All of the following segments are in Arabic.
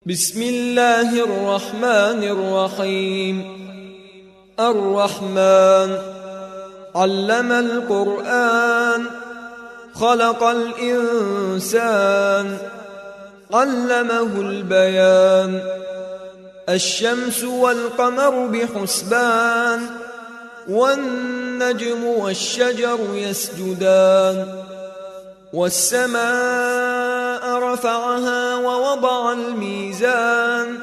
بسم الله الرحمن الرحيم. الرحمن علم القرآن، خلق الإنسان، علمه البيان. الشمس والقمر بحسبان، والنجم والشجر يسجدان. والسماء رفعها ووضع الميزان،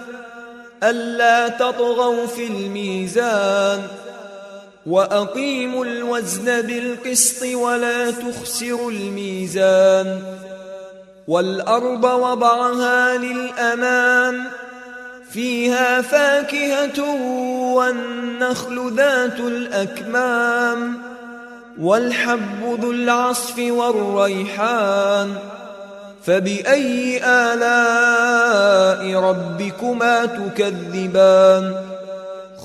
ألا تطغوا في الميزان، وأقيموا الوزن بالقسط ولا تخسروا الميزان. والأرض وضعها للأنام، فيها فاكهة والنخل ذات الأكمام، والحب ذو العصف والريحان. فبأي آلاء ربكما تكذبان؟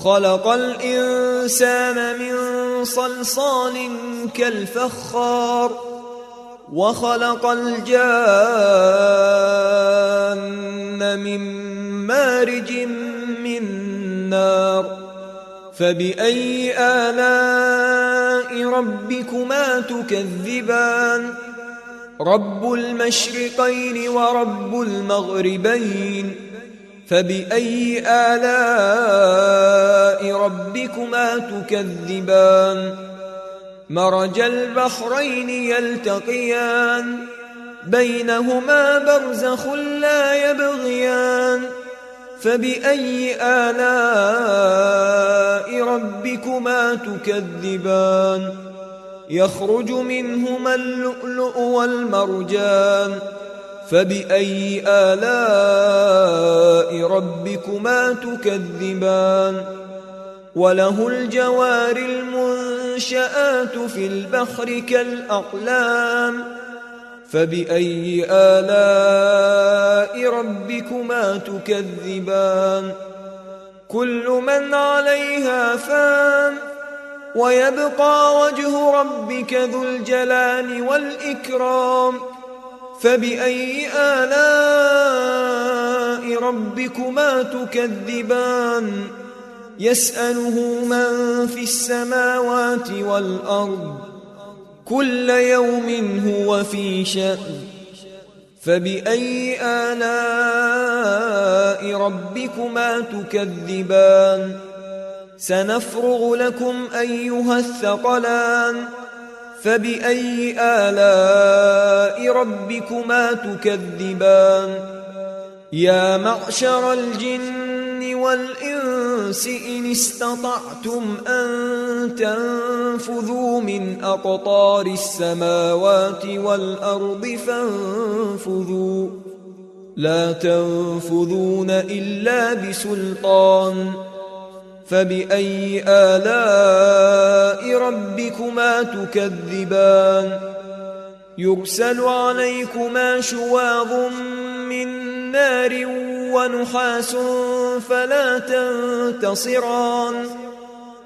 خلق الإنسان من صلصال كالفخار، وخلق الجان من مارج من نار. فبأي آلاء ربكما تكذبان؟ رب المشرقين ورب المغربين. فبأي آلاء ربكما تكذبان؟ مرج البحرين يلتقيان، بينهما برزخ لا يبغيان. فبأي آلاء ربكما تكذبان؟ يخرج منهما اللؤلؤ والمرجان. فبأي آلاء ربكما تكذبان؟ وله الجوار المنشآت في البحر كالأعلام. فبأي آلاء ربكما تكذبان؟ كل من عليها فان، ويبقى وجه ربك ذو الجلال والإكرام. فبأي آلاء ربكما تكذبان؟ يسأله من في السماوات والأرض، كل يوم هو في شأن. فبأي آلاء ربكما تكذبان؟ سنفرغ لكم أيها الثقلان. فبأي آلاء ربكما تكذبان؟ يا معشر الجن والإنس إن استطعتم أن تنفذوا من أقطار السماوات والأرض فانفذوا، لا تنفذون إلا بسلطان. فبأي آلاء ربكما تكذبان؟ يرسل عليكما شواظ من نار ونحاس فلا تنتصران.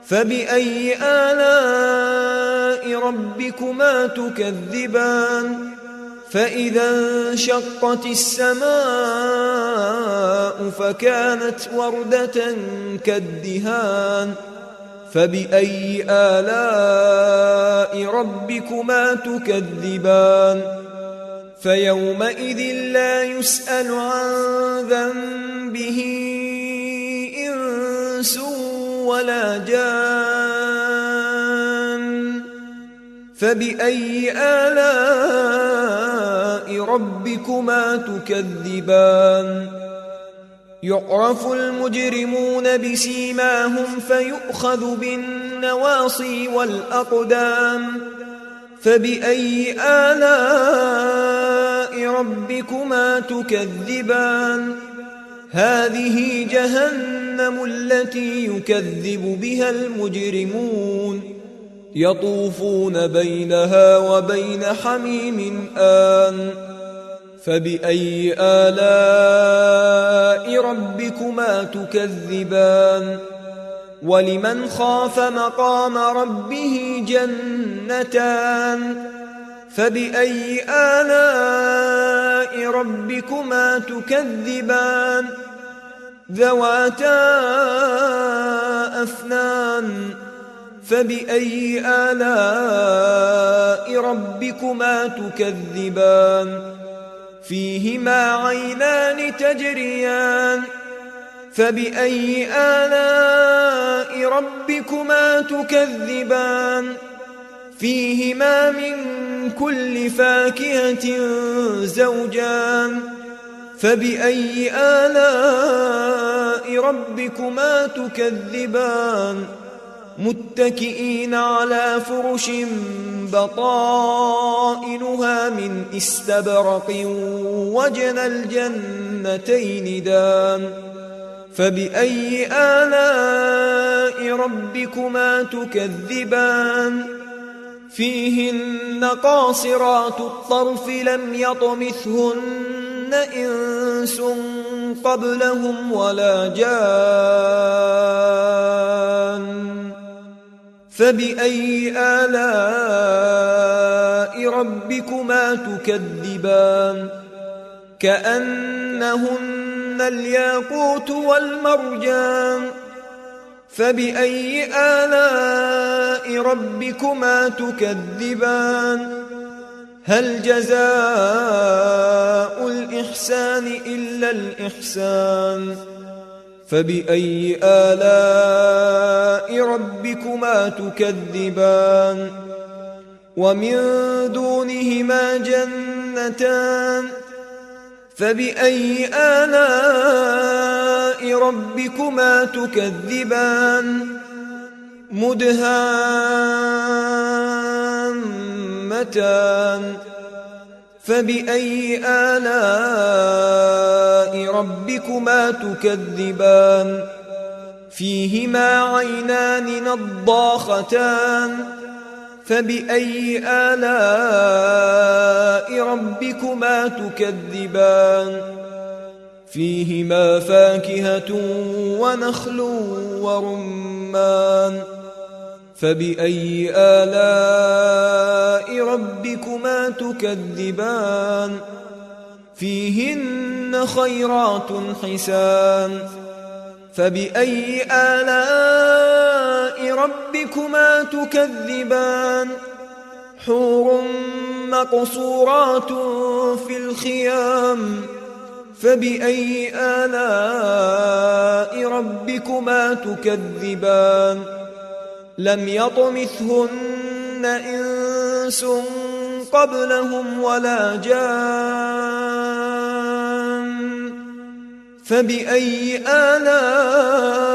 فبأي آلاء ربكما تكذبان؟ فإذا انشقت السماء فكانت وردة كالدهان. فبأي آلاء ربكما تكذبان؟ فيومئذ لا يسأل عن ذنبه إنس ولا جان. فبأي آلاء ربكما تكذبان؟ يعرف المجرمون بسيماهم فيؤخذ بالنواصي والأقدام. فبأي آلاء ربكما تكذبان؟ هذه جهنم التي يكذب بها المجرمون، يطوفون بينها وبين حميم آن. فبأي آلاء ربكما تكذبان؟ ولمن خاف مقام ربه جنتان. فبأي آلاء ربكما تكذبان ذواتا أفنان فبأي آلاء ربكما تكذبان فيهما عينان تجريان فبأي آلاء ربكما تكذبان فيهما من كل فاكهة زوجان فبأي آلاء ربكما تكذبان متكئين على فرش بطائنها من استبرق وجنى الجنتين دان فبأي آلاء ربكما تكذبان فيهن قاصرات الطرف لم يطمثهن إنس قبلهم ولا جان فبأي آلاء ربكما تكذبان كأنهن الياقوت والمرجان فبأي آلاء ربكما تكذبان هل جزاء الإحسان إلا الإحسان فبأي آلاء ربكما تكذبان ومن دونهما جنتان فبأي آلاء ربكما تكذبان مدهامتان فبأي آلاء ربكما تكذبان فيهما عينان نضاختان فبأي آلاء ربكما تكذبان فيهما فاكهة ونخل ورمان فبأي آلاء ربكما تكذبان فيهن خيرات حسان فبأي آلاء ربكما تكذبان حور مقصورات في الخيام فبأي آلاء ربكما تكذبان لم يطمثهن إنس قبلهم ولا جان فبأي آلاء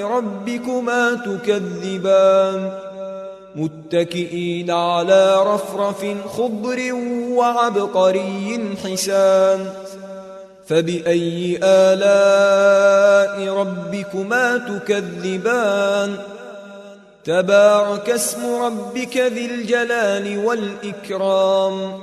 ربكما تكذبان متكئين على رفرف خضر وعبقري حسان فبأي آلاء ربكما تكذبان تبارك اسم ربك ذي الجلال والإكرام